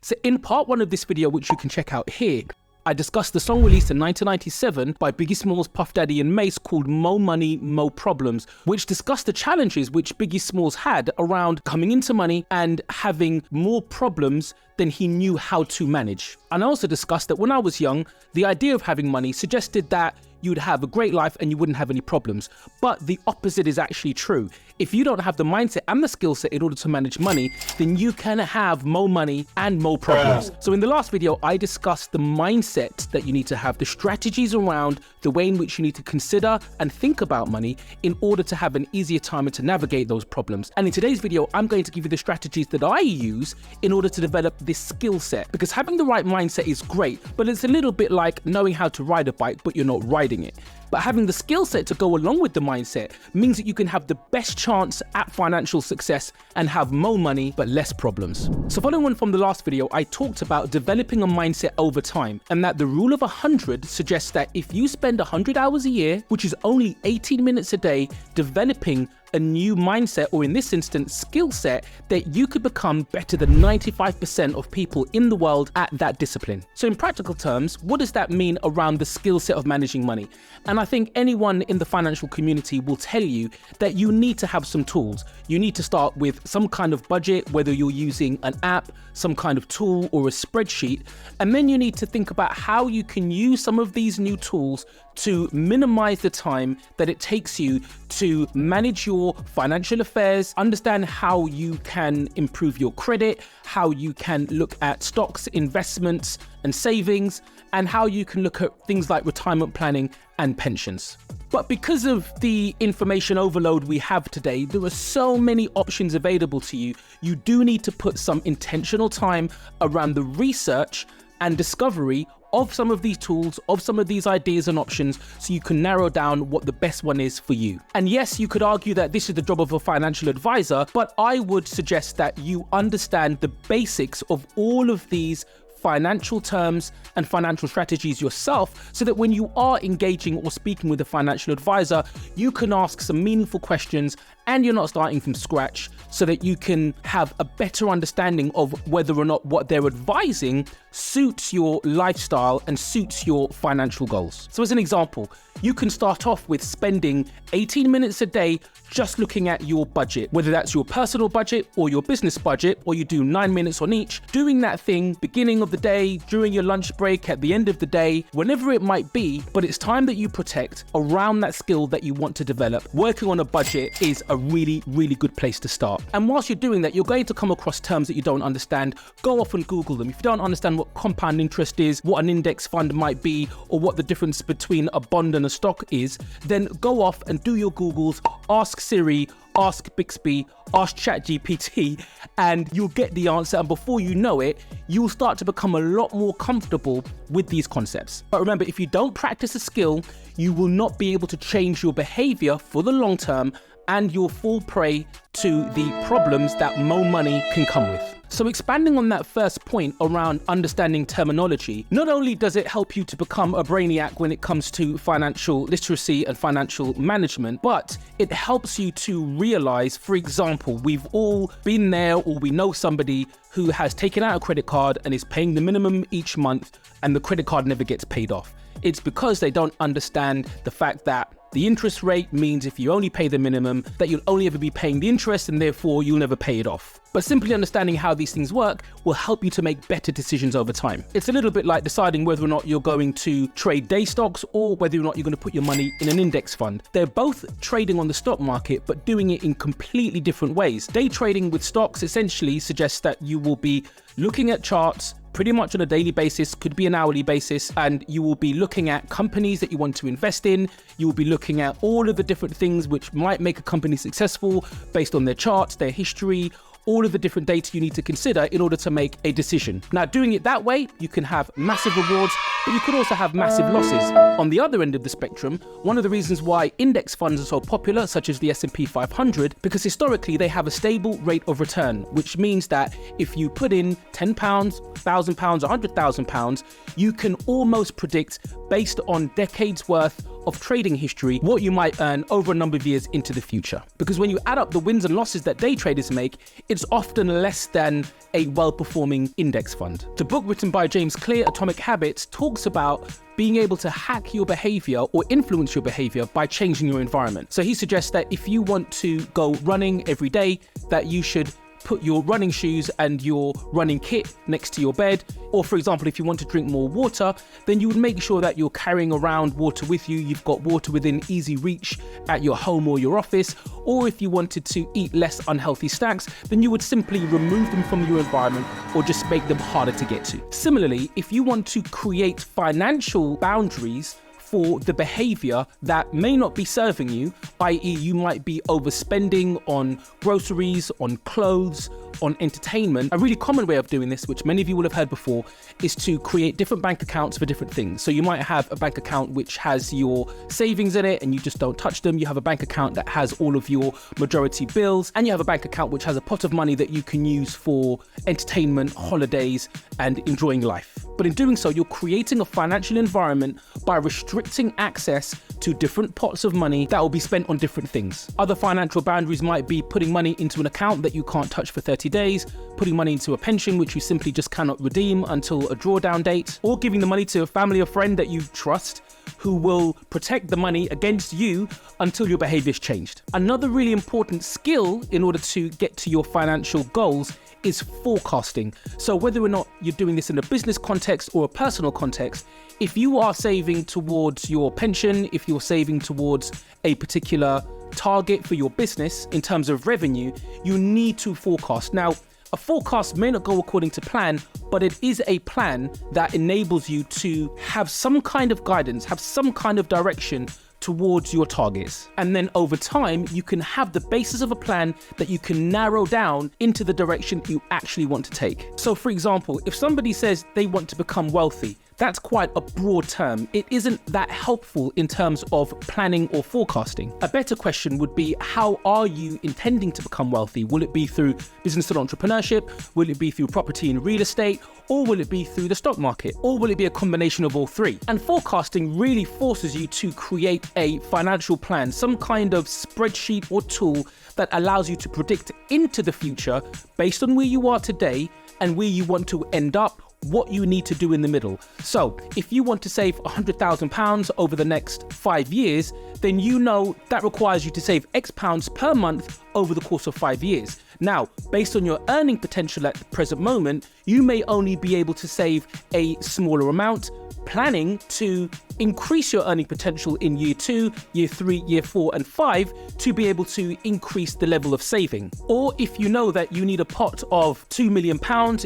So in part 1 of this video, which you can check out here, I discussed the song released in 1997 by Biggie Smalls, Puff Daddy and Mace called Mo Money, Mo Problems, which discussed the challenges which Biggie Smalls had around coming into money and having more problems than he knew how to manage. And I also discussed that when I was young, the idea of having money suggested that you'd have a great life and you wouldn't have any problems. But the opposite is actually true. If you don't have the mindset and the skill set in order to manage money, then you can have more money and more problems. So in the last video, I discussed the mindset that you need to have, the strategies around the way in which you need to consider and think about money in order to have an easier time and to navigate those problems. And in today's video, I'm going to give you the strategies that I use in order to develop this skill set, because having the right mindset is great, but it's a little bit like knowing how to ride a bike, but you're not riding it. But having the skill set to go along with the mindset means that you can have the best chance at financial success and have more money but less problems. So following on from the last video, I talked about developing a mindset over time, and that the rule of 100 suggests that if you spend 100 hours a year, which is only 18 minutes a day, developing a new mindset, or in this instance, skill set, that you could become better than 95% of people in the world at that discipline. So in practical terms, what does that mean around the skill set of managing money? And I think anyone in the financial community will tell you that you need to have some tools. You need to start with some kind of budget, whether you're using an app, some kind of tool or a spreadsheet. And then you need to think about how you can use some of these new tools to minimize the time that it takes you to manage your financial affairs, understand how you can improve your credit, how you can look at stocks, investments and savings, and how you can look at things like retirement planning and pensions. But because of the information overload we have today, there are so many options available to you. You do need to put some intentional time around the research and discovery of some of these tools, of some of these ideas and options, so you can narrow down what the best one is for you. And yes, you could argue that this is the job of a financial advisor, but I would suggest that you understand the basics of all of these financial terms and financial strategies yourself, so that when you are engaging or speaking with a financial advisor, you can ask some meaningful questions and you're not starting from scratch, so that you can have a better understanding of whether or not what they're advising suits your lifestyle and suits your financial goals. So as an example, you can start off with spending 18 minutes a day just looking at your budget, whether that's your personal budget or your business budget, or you do 9 minutes on each, doing that thing beginning of the day, during your lunch break, at the end of the day, whenever it might be. But it's time that you protect around that skill that you want to develop. Working on a budget is a really, really good place to start. And whilst you're doing that, you're going to come across terms that you don't understand. Go off and Google them. If you don't understand what compound interest is, what an index fund might be, or what the difference between a bond and a stock is, then go off and do your Googles, ask Siri, ask Bixby, ask ChatGPT, and you'll get the answer. And before you know it, you'll start to become a lot more comfortable with these concepts. But remember, if you don't practice a skill, you will not be able to change your behavior for the long term, and you'll fall prey to the problems that more money can come with. So expanding on that first point around understanding terminology, not only does it help you to become a brainiac when it comes to financial literacy and financial management, but it helps you to realize, for example, we've all been there, or we know somebody who has taken out a credit card and is paying the minimum each month, and the credit card never gets paid off. It's because they don't understand the fact that the interest rate means if you only pay the minimum, that you'll only ever be paying the interest, and therefore you'll never pay it off. But simply understanding how these things work will help you to make better decisions over time. It's a little bit like deciding whether or not you're going to trade day stocks or whether or not you're going to put your money in an index fund. They're both trading on the stock market, but doing it in completely different ways. Day trading with stocks essentially suggests that you will be looking at charts pretty much on a daily basis, could be an hourly basis, and you will be looking at companies that you want to invest in. You will be looking at all of the different things which might make a company successful based on their charts, their history, all of the different data you need to consider in order to make a decision. Now, doing it that way, you can have massive rewards, but you could also have massive losses. On the other end of the spectrum, one of the reasons why index funds are so popular, such as the S&P 500, because historically they have a stable rate of return, which means that if you put in £10, £1,000, £100,000, you can almost predict based on decades worth of trading history, what you might earn over a number of years into the future. Because when you add up the wins and losses that day traders make, it's often less than a well-performing index fund. The book written by James Clear, Atomic Habits, talks about being able to hack your behavior or influence your behavior by changing your environment. So he suggests that if you want to go running every day, that you should put your running shoes and your running kit next to your bed. Or for example, if you want to drink more water, then you would make sure that you're carrying around water with you. You've got water within easy reach at your home or your office. Or if you wanted to eat less unhealthy snacks, then you would simply remove them from your environment or just make them harder to get to. Similarly, if you want to create financial boundaries for the behavior that may not be serving you, i.e. you might be overspending on groceries, on clothes, on entertainment. A really common way of doing this, which many of you will have heard before, is to create different bank accounts for different things. So you might have a bank account which has your savings in it and you just don't touch them. You have a bank account that has all of your majority bills, and you have a bank account which has a pot of money that you can use for entertainment, holidays, and enjoying life. But in doing so, you're creating a financial environment by restricting access to different pots of money that will be spent on different things. Other financial boundaries might be putting money into an account that you can't touch for 30 days, putting money into a pension which you simply just cannot redeem until a drawdown date, or giving the money to a family or friend that you trust who will protect the money against you until your behavior is changed. Another really important skill in order to get to your financial goals is forecasting. So whether or not you're doing this in a business context or a personal context, if you are saving towards your pension, if you're saving towards a particular target for your business in terms of revenue, you need to forecast. Now, a forecast may not go according to plan, but it is a plan that enables you to have some kind of guidance, have some kind of direction towards your targets. And then over time, you can have the basis of a plan that you can narrow down into the direction you actually want to take. So for example, if somebody says they want to become wealthy, that's quite a broad term. It isn't that helpful in terms of planning or forecasting. A better question would be, how are you intending to become wealthy? Will it be through business and entrepreneurship? Will it be through property and real estate? Or will it be through the stock market? Or will it be a combination of all three? And forecasting really forces you to create a financial plan, some kind of spreadsheet or tool that allows you to predict into the future based on where you are today and where you want to end up, what you need to do in the middle. So if you want to save £100,000 over the next 5 years, then you know that requires you to save X pounds per month over the course of 5 years. Now, based on your earning potential at the present moment, you may only be able to save a smaller amount, planning to increase your earning potential in year 2, year 3, year 4, and 5 to be able to increase the level of saving. Or if you know that you need a pot of £2 million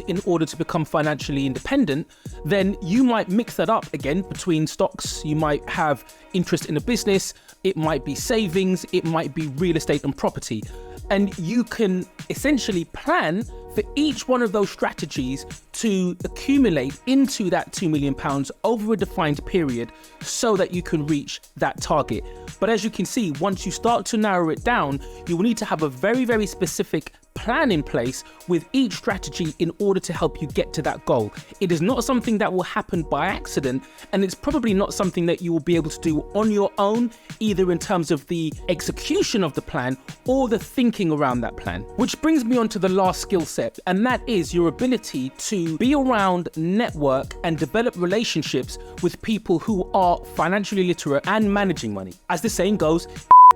in order to become financially independent, then you might mix that up again between stocks. You might have interest in a business, it might be savings, it might be real estate and property. And you can essentially plan for each one of those strategies to accumulate into that £2 million over a defined period so that you can reach that target. But as you can see, once you start to narrow it down, you will need to have a very, very specific plan in place with each strategy in order to help you get to that goal. It is not something that will happen by accident, and it's probably not something that you will be able to do on your own, either in terms of the execution of the plan or the thinking around that plan. Which brings me on to the last skill set, and that is your ability to be around, network, and develop relationships with people who are financially literate and managing money. As the saying goes,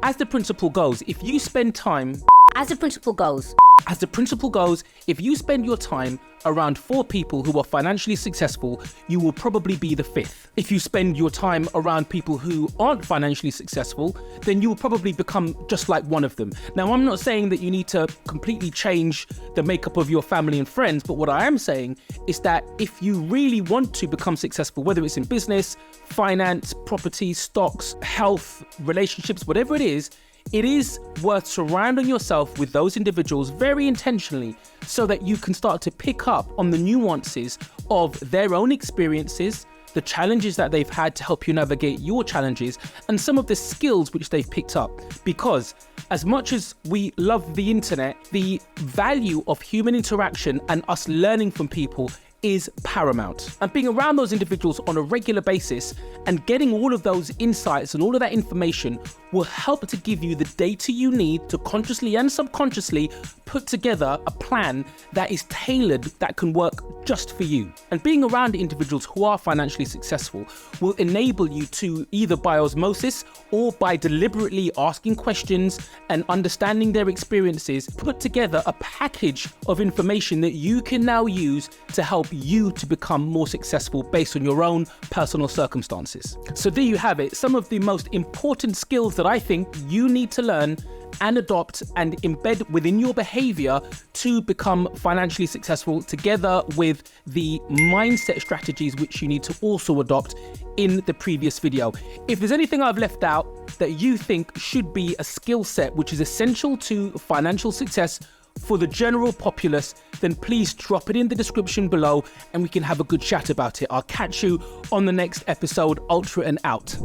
as the principle goes, if you spend time As the principle goes, if you spend your time around 4 people who are financially successful, you will probably be the 5th. If you spend your time around people who aren't financially successful, then you will probably become just like one of them. Now, I'm not saying that you need to completely change the makeup of your family and friends, but what I am saying is that if you really want to become successful, whether it's in business, finance, property, stocks, health, relationships, whatever it is worth surrounding yourself with those individuals very intentionally so that you can start to pick up on the nuances of their own experiences, the challenges that they've had to help you navigate your challenges, and some of the skills which they've picked up. Because as much as we love the internet, the value of human interaction and us learning from people is paramount. And being around those individuals on a regular basis and getting all of those insights and all of that information will help to give you the data you need to consciously and subconsciously put together a plan that is tailored, that can work just for you. And being around individuals who are financially successful will enable you to, either by osmosis or by deliberately asking questions and understanding their experiences, put together a package of information that you can now use to help you to become more successful based on your own personal circumstances. So there you have it, some of the most important skills that I think you need to learn and adopt and embed within your behavior to become financially successful, together with the mindset strategies which you need to also adopt in the previous video. If there's anything I've left out that you think should be a skill set which is essential to financial success for the general populace, then please drop it in the description below and we can have a good chat about it. I'll catch you on the next episode. Ultra and out.